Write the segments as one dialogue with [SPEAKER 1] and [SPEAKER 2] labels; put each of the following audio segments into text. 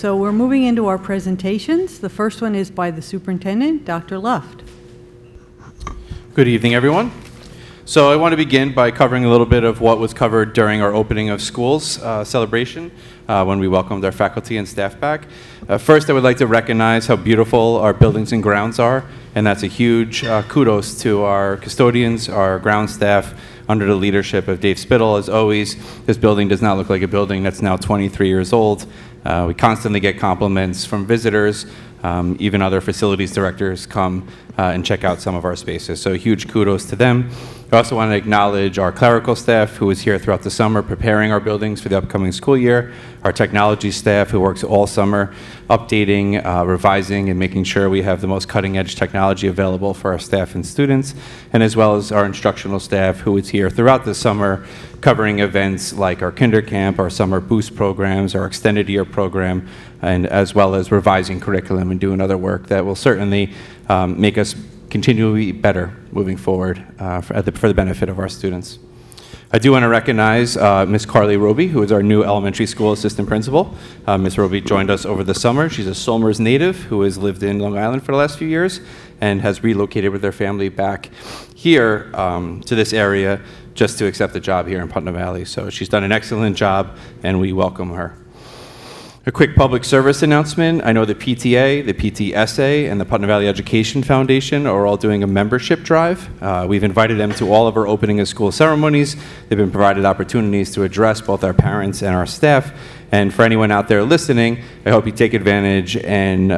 [SPEAKER 1] so we're moving into our presentations. The first one is by the superintendent, Dr. Luft.
[SPEAKER 2] Good evening, everyone. So I want to begin by covering a little bit of what was covered during our opening of schools celebration when we welcomed our faculty and staff back. First, I would like to recognize how beautiful our buildings and grounds are, and that's a huge kudos to our custodians, our ground staff, under the leadership of Dave Spittle. As always, this building does not look like a building that's now 23 years old. We constantly get compliments from visitors. Even other facilities directors come and check out some of our spaces. So huge kudos to them. I also want to acknowledge our clerical staff who is here throughout the summer preparing our buildings for the upcoming school year, our technology staff who works all summer updating, revising, and making sure we have the most cutting-edge technology available for our staff and students, and as well as our instructional staff who is here throughout the summer covering events like our Kinder Camp, our Summer Boost programs, our Extended Year program, and as well as revising curriculum and doing other work that will certainly make us continually better moving forward for the benefit of our students. I do want to recognize Ms. Carly Roby, who is our new elementary school assistant principal. Ms. Roby joined us over the summer. She's a Somers native who has lived in Long Island for the last few years and has relocated with her family back here to this area just to accept the job here in Putnam Valley. So she's done an excellent job, and we welcome her. A quick public service announcement. I know the PTA, the PTSA, and the Putnam Valley Education Foundation are all doing a membership drive. We've invited them to all of our opening of school ceremonies. They've been provided opportunities to address both our parents and our staff. And for anyone out there listening, I hope you take advantage and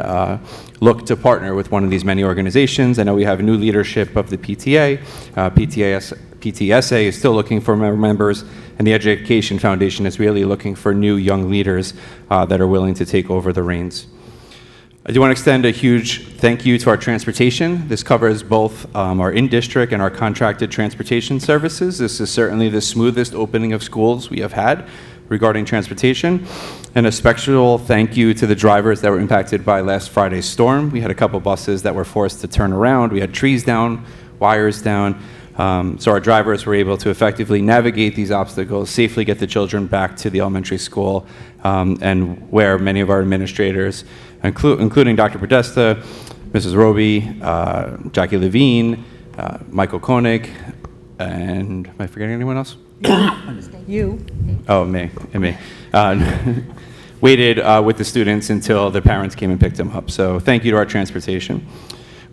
[SPEAKER 2] look to partner with one of these many organizations. I know we have new leadership of the PTA. PTSA is still looking for members, and the Education Foundation is really looking for new young leaders that are willing to take over the reins. I do want to extend a huge thank you to our transportation. This covers both our in-district and our contracted transportation services. This is certainly the smoothest opening of schools we have had regarding transportation. And a special thank you to the drivers that were impacted by last Friday's storm. We had a couple buses that were forced to turn around. We had trees down, wires down. So our drivers were able to effectively navigate these obstacles, safely get the children back to the elementary school, and where many of our administrators, including Dr. Podesta, Mrs. Roby, Jackie Levine, Michael Koenig, and am I forgetting anyone else?
[SPEAKER 1] You.
[SPEAKER 2] Oh, me. Waited with the students until the parents came and picked them up. So thank you to our transportation.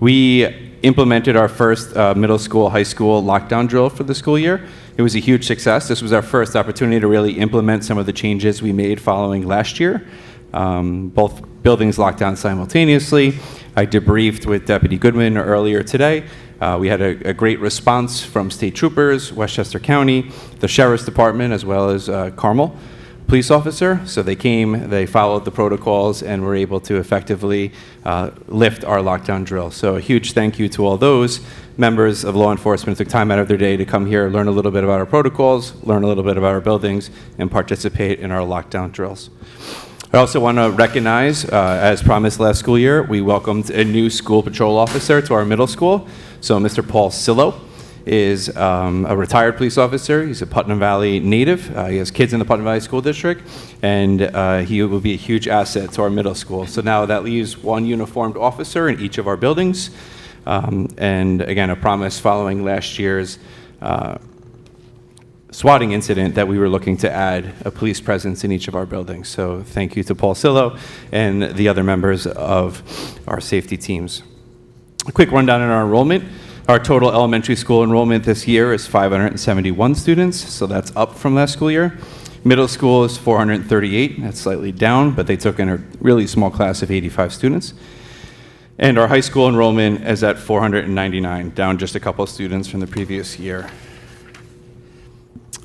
[SPEAKER 2] We implemented our first middle school, high school lockdown drill for the school year. It was a huge success. This was our first opportunity to really implement some of the changes we made following last year. Both buildings locked down simultaneously. I debriefed with Deputy Goodman earlier today. We had a great response from state troopers, Westchester County, the Sheriff's Department, as well as Carmel police officer. So they came, they followed the protocols, and were able to effectively lift our lockdown drill. So a huge thank you to all those members of law enforcement who took time out of their day to come here, learn a little bit about our protocols, learn a little bit about our buildings, and participate in our lockdown drills. I also want to recognize, as promised last school year, we welcomed a new school patrol officer to our middle school. So Mr. Paul Sillo is a retired police officer. He's a Putnam Valley native. He has kids in the Putnam Valley School District, and he will be a huge asset to our middle school. So now that leaves one uniformed officer in each of our buildings. And again, a promise following last year's swatting incident that we were looking to add a police presence in each of our buildings. So thank you to Paul Sillo and the other members of our safety teams. A quick rundown on our enrollment. Our total elementary school enrollment this year is 571 students, so that's up from last school year. Middle school is 438, that's slightly down, but they took in a really small class of 85 students. And our high school enrollment is at 499, down just a couple of students from the previous year.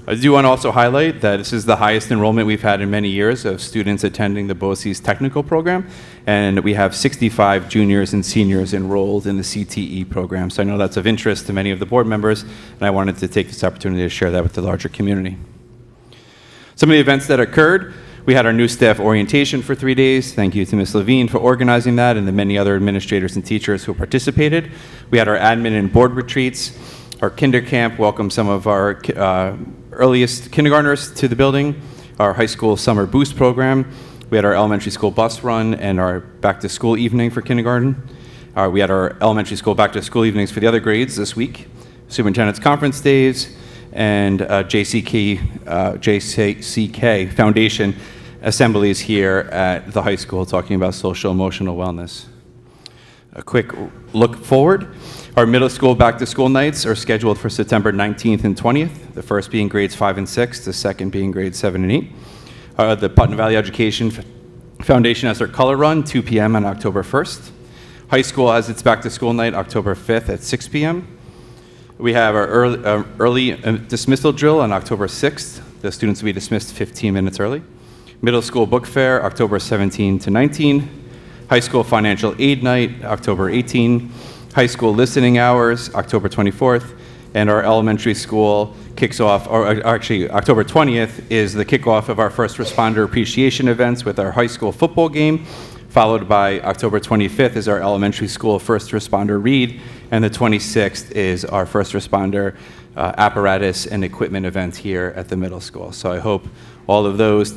[SPEAKER 2] I do want to also highlight that this is the highest enrollment we've had in many years of students attending the BOCES technical program, and we have 65 juniors and seniors enrolled in the CTE program. So I know that's of interest to many of the board members, and I wanted to take this opportunity to share that with the larger community. Some of the events that occurred: we had our new staff orientation for 3 days. Thank you to Ms. Levine for organizing that, and the many other administrators and teachers who participated. We had our admin and board retreats. Our Kinder Camp welcomed some of our earliest kindergartners to the building. Our high school summer boost program. We had our elementary school bus run and our back-to-school evening for kindergarten. We had our elementary school back-to-school evenings for the other grades this week, superintendent's conference days, and JCK Foundation assemblies here at the high school talking about social emotional wellness. A quick look forward. Our middle school back-to-school nights are scheduled for September 19th and 20th, the first being grades 5 and 6, the second being grades 7 and 8. The Putnam Valley Education Foundation has their color run, 2 p.m. on October 1st. High school has its back-to-school night, October 5th at 6 p.m. We have our early dismissal drill on October 6th. The students will be dismissed 15 minutes early. Middle school book fair, October 17 to 19. High school financial aid night, October 18. High school listening hours, October 24th. And our elementary school kicks off, or actually October 20th is the kickoff of our first responder appreciation events with our high school football game, followed by October 25th is our elementary school first responder read, and the 26th is our first responder apparatus and equipment event here at the middle school. So I hope all of those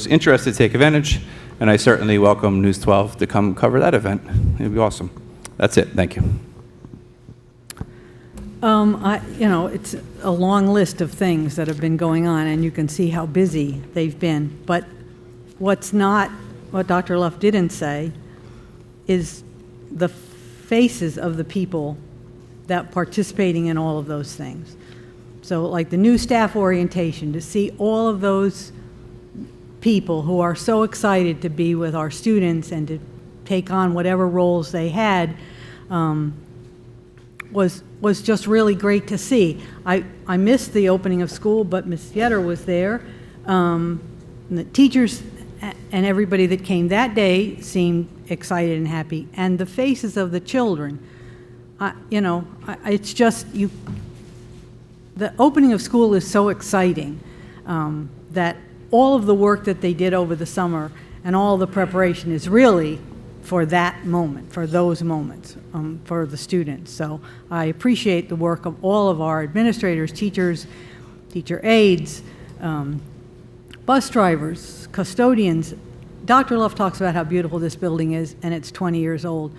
[SPEAKER 2] interested take advantage, and I certainly welcome News 12 to come cover that event. It'd be awesome. That's it. Thank you.
[SPEAKER 1] It's a long list of things that have been going on, and you can see how busy they've been. But what Dr. Luff didn't say is the faces of the people that participating in all of those things. So like the new staff orientation, to see all of those people who are so excited to be with our students and to take on whatever roles they had, was just really great to see. I missed the opening of school, but Ms. Yetter was there. And the teachers and everybody that came that day seemed excited and happy. And the faces of the children, it's just, the opening of school is so exciting that all of the work that they did over the summer and all the preparation is really for that moment, for those moments, for the students. So I appreciate the work of all of our administrators, teachers, teacher aides, bus drivers, custodians. Dr. Luff talks about how beautiful this building is, and it's 20 years old.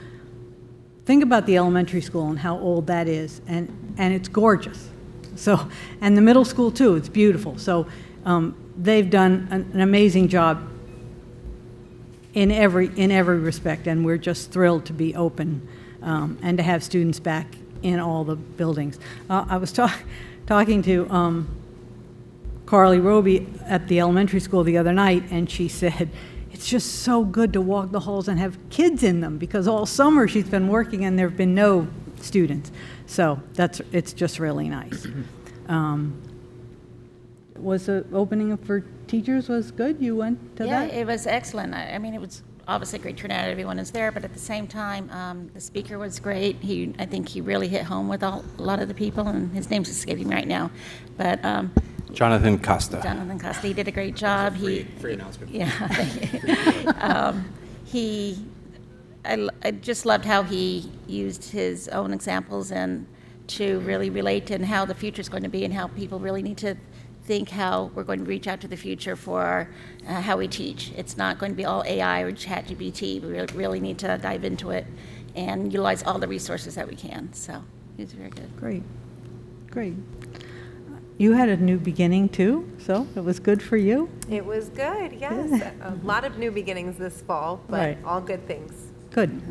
[SPEAKER 1] Think about the elementary school and how old that is, and it's gorgeous. So, and the middle school too, it's beautiful. So they've done an amazing job in every respect, and we're just thrilled to be open and to have students back in all the buildings. I was talking to Carly Roby at the elementary school the other night, and she said, it's just so good to walk the halls and have kids in them, because all summer she's been working and there have been no students. So it's just really nice. Was the opening for teachers was good? You went to that?
[SPEAKER 3] Yeah, it was excellent. I mean, it was obviously a great turnout. Everyone is there, but at the same time, the speaker was great. I think he really hit home with a lot of the people, and his name's escaping me right now. But
[SPEAKER 2] Jonathan Costa.
[SPEAKER 3] Jonathan Costa, he did a great job.
[SPEAKER 2] Free announcement.
[SPEAKER 3] Yeah, thank you. I just loved how he used his own examples and to really relate to how the future is going to be and how people really need to think how we're going to reach out to the future for how we teach. It's not going to be all AI or ChatGPT. We really need to dive into it and utilize all the resources that we can. So it was very good.
[SPEAKER 1] Great. You had a new beginning too, so it was good for you?
[SPEAKER 4] It was good, yes. A lot of new beginnings this fall, but
[SPEAKER 1] Right.
[SPEAKER 4] all good things.
[SPEAKER 1] Good.